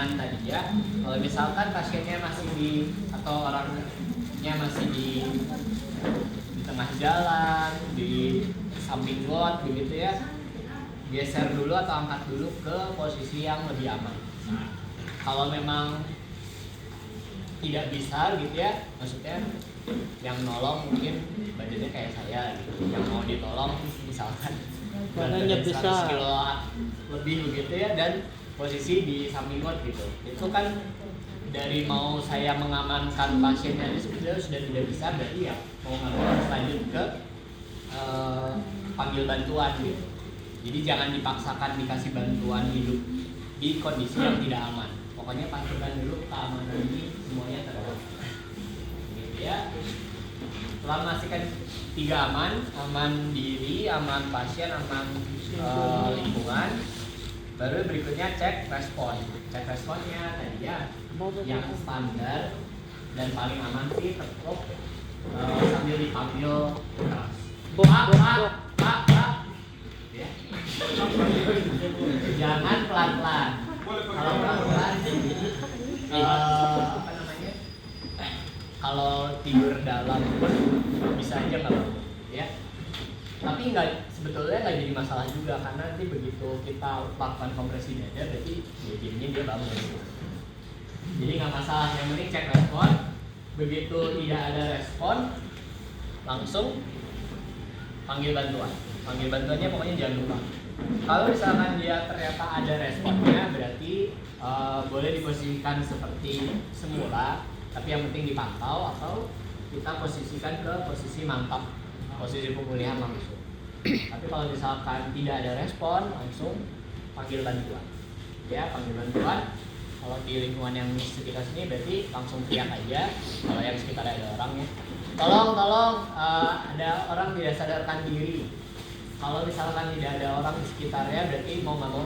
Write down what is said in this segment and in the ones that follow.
dengan tadi ya. Kalau misalkan pasiennya masih atau orangnya masih di tengah jalan, di samping got begitu ya, geser dulu atau angkat dulu ke posisi yang lebih aman. Kalau memang tidak bisa gitu ya, maksudnya yang nolong mungkin badannya kayak saya gitu, yang mau ditolong misalkan badannya 100 besar kilo lebih begitu ya, dan posisi di samping got gitu, itu kan dari mau saya mengamankan pasiennya ini sebetulnya sudah tidak bisa, berarti ya mau nggak mau harus lanjut ke panggil bantuan gitu. Jadi jangan dipaksakan dikasih bantuan hidup di kondisi yang tidak aman. Pokoknya pastikan dulu keamanan ini semuanya terlalu gitu ya. Setelah memastikan 3 aman, aman diri, aman pasien, aman lingkungan, baru berikutnya cek respon. Cek responnya tadi ya, yang standar dan paling aman sih tetap sambil dipanggil keras. Pak. Ya. Jangan pelan-pelan. Kalau pelan-pelan, apa namanya? Kalau tidur dalam pun bisa aja nggak bangun, ya. Tapi sebetulnya nggak jadi masalah juga, karena nanti begitu kita lakukan kompresi dada, berarti jadinya dia bangun. Jadi nggak masalah, yang penting cek respon. Begitu tidak ada respon, langsung panggil bantuan. Panggil bantuannya pokoknya jangan lupa. Kalau misalkan dia ternyata ada responnya, berarti boleh diposisikan seperti semula, tapi yang penting dipantau, atau kita posisikan ke posisi mantap, posisi pemulihan langsung. Tapi kalau misalkan tidak ada respon, langsung panggil bantuan. Ya, panggil bantuan. Kalau di lingkungan yang sekitar sini berarti langsung teriak aja. Kalau yang sekitar ada orang ya, tolong, ada orang tidak sadarkan diri. Kalau misalkan tidak ada orang di sekitarnya, berarti mau nggak mau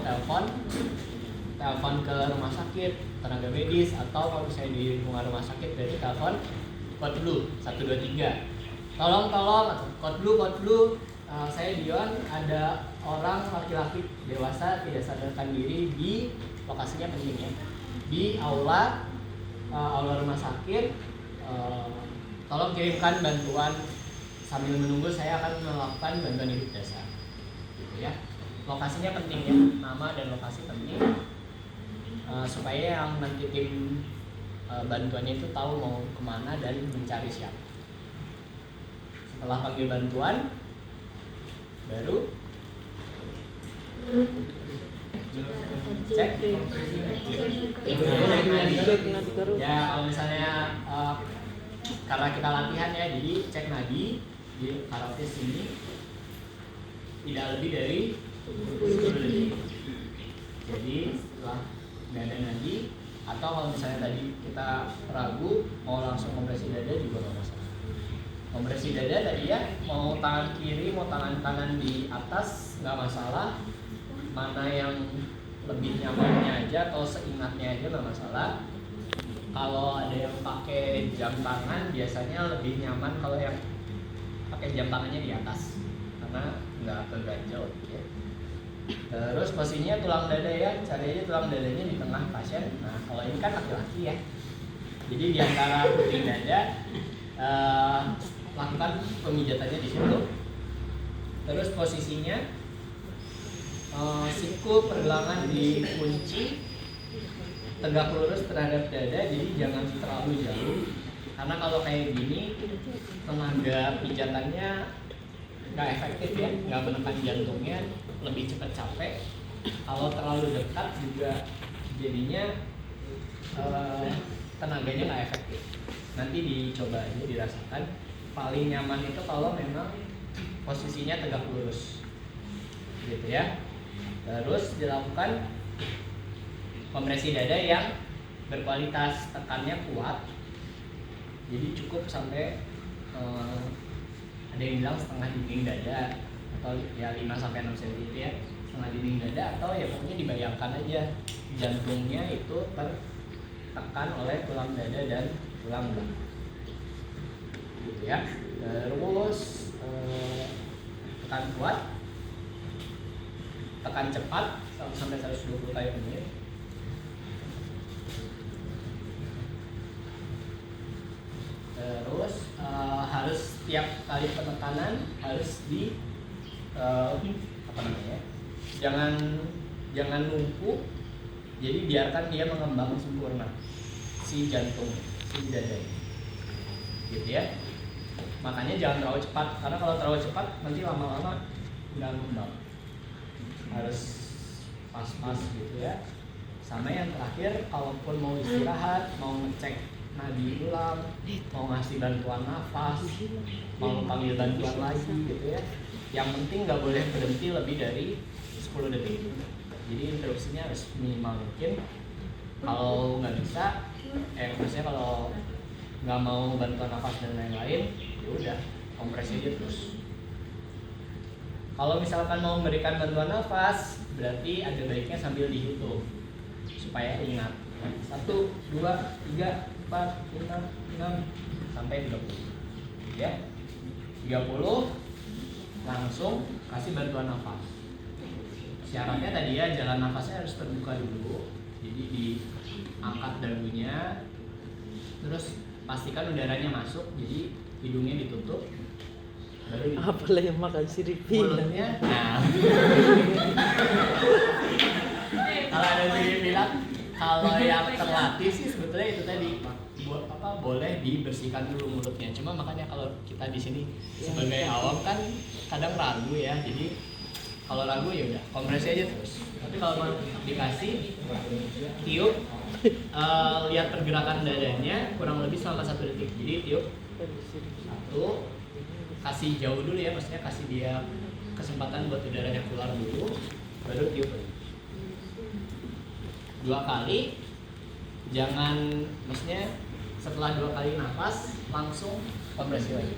telepon ke rumah sakit, tenaga medis, atau kalau misalnya di lingkungan rumah sakit berarti telepon code blue 123. Tolong, code blue, saya Dion, ada orang laki-laki dewasa tidak sadarkan diri di lokasinya penting ya, di aula rumah sakit. Tolong kirimkan bantuan. Sambil menunggu saya akan melakukan bantuan hidup dasar gitu ya. Lokasinya penting ya, nama dan lokasi penting, supaya yang nanti tim bantuannya itu tahu mau kemana dan mencari siapa. Setelah panggil bantuan, baru cek ya. Kalau misalnya karena kita latihan ya, jadi cek nadi di karaoke ini tidak lebih dari 10 detik. Jadi setelah nggak ada nadi, atau kalau misalnya tadi kita ragu mau langsung kompresi dada juga nggak masalah. Kompresi dada tadi ya, mau tangan kiri mau tangan kanan di atas nggak masalah, mana yang lebih nyamannya aja atau seingatnya aja nggak masalah. Kalau ada yang pakai jam tangan, biasanya lebih nyaman kalau yang pakai jam tangannya di atas, karena nggak keganjel ya. Terus posisinya tulang dada ya, cari aja tulang dadanya di tengah pasien. Nah kalau ini kan laki-laki ya, jadi di antara kuping dada, lakukan pemijatannya di situ. Terus posisinya siku pergelangan dikunci, tegak lurus terhadap dada, jadi jangan terlalu jauh, karena kalau kayak gini tenaga pijatannya nggak efektif ya, nggak menekan jantungnya, lebih cepat capek. Kalau terlalu dekat juga jadinya tenaganya nggak efektif. Nanti dicoba aja, dirasakan. Paling nyaman itu kalau memang posisinya tegak lurus gitu ya. Terus dilakukan kompresi dada yang berkualitas, tekannya kuat, jadi cukup sampai ada yang bilang setengah dinding dada, atau ya 5-6 cm itu ya, setengah dinding dada, atau ya pokoknya dibayangkan aja jantungnya itu tertekan oleh tulang dada dan tulang belakang gitu ya. Terus tekan kuat, tekan cepat sampai 120 kali per menit. Terus harus tiap kali penekanan harus di apa namanya? Jangan lumpuh. Jadi biarkan dia mengembang sempurna si jantung, si dada ini. Gitu ya. Makanya jangan terlalu cepat, karena kalau terlalu cepat nanti lama-lama nggak ngembang. Harus pas-pas gitu ya. Sama yang terakhir, kalaupun mau istirahat, mau ngecek nadi ulang, mau ngasih bantuan nafas, mau panggil bantuan lagi gitu ya. Yang penting nggak boleh berhenti lebih dari 10 detik. Jadi interupsinya harus minimal mungkin. Kalau nggak bisa, maksudnya kalau nggak mau bantuan nafas dan lain-lain, ya udah kompresi aja terus. Kalau misalkan mau memberikan bantuan nafas, berarti ada baiknya sambil dihitung supaya ingat. 1, 2, 3, 4, 5, 6 sampai 30. Ya. 30 langsung kasih bantuan nafas. Syaratnya tadi ya, jalan nafasnya harus terbuka dulu. Jadi diangkat dagunya. Terus pastikan udaranya masuk, jadi hidungnya ditutup. Baru Apalah yang makan siripin mulutnya. Nah. Kalau ada yang bilang, kalau yang terlatih sih sebetulnya itu tadi boleh dibersihkan dulu mulutnya. Cuma makanya kalau kita di sini sebagai awam kan kadang ragu ya. Jadi kalau ragu ya udah kompresi aja terus. Tapi kalau mau dikasih tiup, lihat pergerakan dadanya kurang lebih selama 1 detik. Jadi tiup 1, kasih jauh dulu ya, maksudnya kasih dia kesempatan buat udaranya keluar dulu, baru tiup lagi. 2 kali, jangan, maksudnya setelah 2 kali nafas langsung kompresi lagi.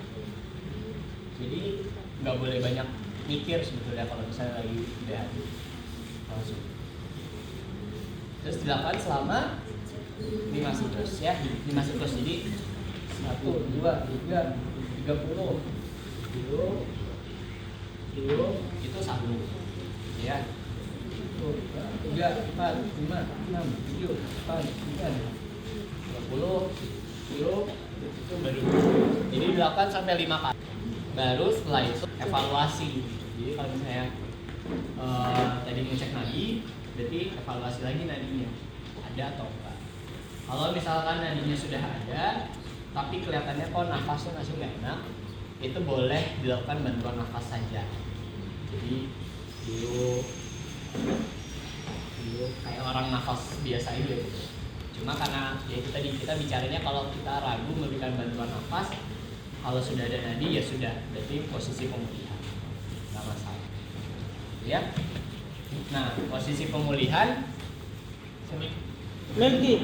Jadi nggak boleh banyak mikir sebetulnya kalau misalnya lagi DHD, langsung. Terus dilakukan selama 5 siklus ya, 5 siklus. Jadi 1, 2, 3, 30. Tiup itu 1 ya. 3, 4, 5, 6, 7, 8, 9, 20. Tiup itu baru. Jadi dilakukan sampai 5 kali. Baru setelah itu evaluasi. Jadi kalau misalnya tadi ngecek nadi, berarti evaluasi lagi nadinya ada atau enggak. Kalau misalkan nadinya sudah ada, tapi kelihatannya kok nafasnya masih nggak enak, itu boleh dilakukan bantuan nafas saja. Jadi dulu kayak orang nafas biasa aja gitu. Cuma karena ya itu tadi kita bicaranya kalau kita ragu memberikan bantuan nafas, kalau sudah ada nadi ya sudah, berarti posisi pemulihan nggak masalah. Ya. Nah, posisi pemulihan Melgi.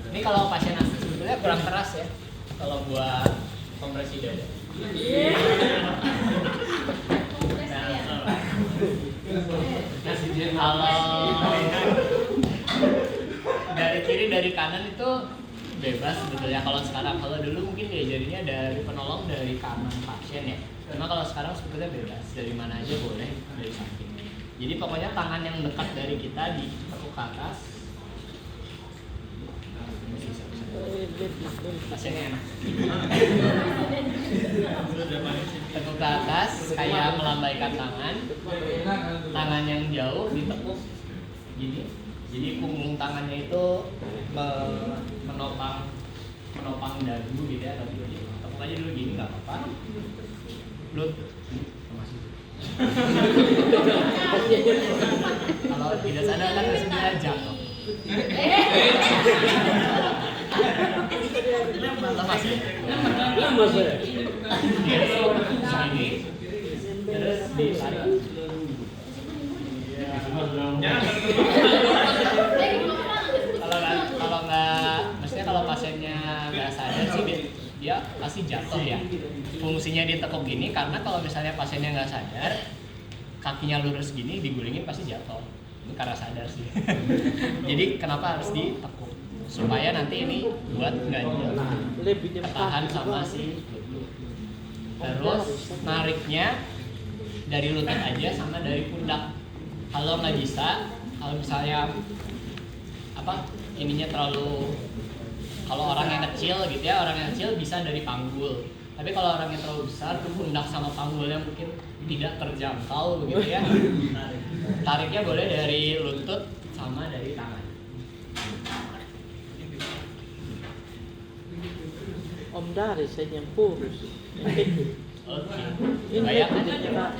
Ini kalau pasien asli sebetulnya kurang keras ya, kalau buat kompresi dada. Kalau dari kiri dari kanan itu bebas sebetulnya kalau sekarang. Kalau dulu mungkin diajarinya dari penolong dari kanan pasien ya. Cuma kalau sekarang sebetulnya bebas, dari mana aja boleh, dari samping. Jadi pokoknya tangan yang dekat dari kita ditekuk ke atas. Pasiennya enak. Tekuk ke atas kayak melambaikan tangan. Tangan yang jauh ditekuk gini. Jadi punggung tangannya itu menopang dagu gitu ya, tapi tekuk aja dulu gini nggak apa-apa. Lu masih. Kalau tidak sadar kan biasanya jatuh. Lemas ya? Lemas ya? Sini. Terus ditarik. Kalau nggak, maksudnya kalau pasiennya nggak sadar sih dia pasti jatuh ya. Fungsinya ditekuk gini karena kalau misalnya pasiennya nggak sadar, kakinya lurus gini digulingin pasti jatuh. Ini karena sadar sih. Jadi kenapa harus ditekuk? Supaya nanti ini buat nggak ketahan sama si lutut. Terus nariknya dari lutut aja sama dari pundak. Kalau nggak bisa, kalau misalnya ininya terlalu, kalau orang yang kecil gitu ya, orang yang kecil bisa dari panggul. Tapi kalau orang yang terlalu besar, pundak sama panggulnya mungkin tidak terjangkau begitu ya. Tariknya boleh dari lutut sama dari tangan. Om Dari saya yang kurus. Yang kecil. Oke. Ini Bayangkan kecilnya, Pak.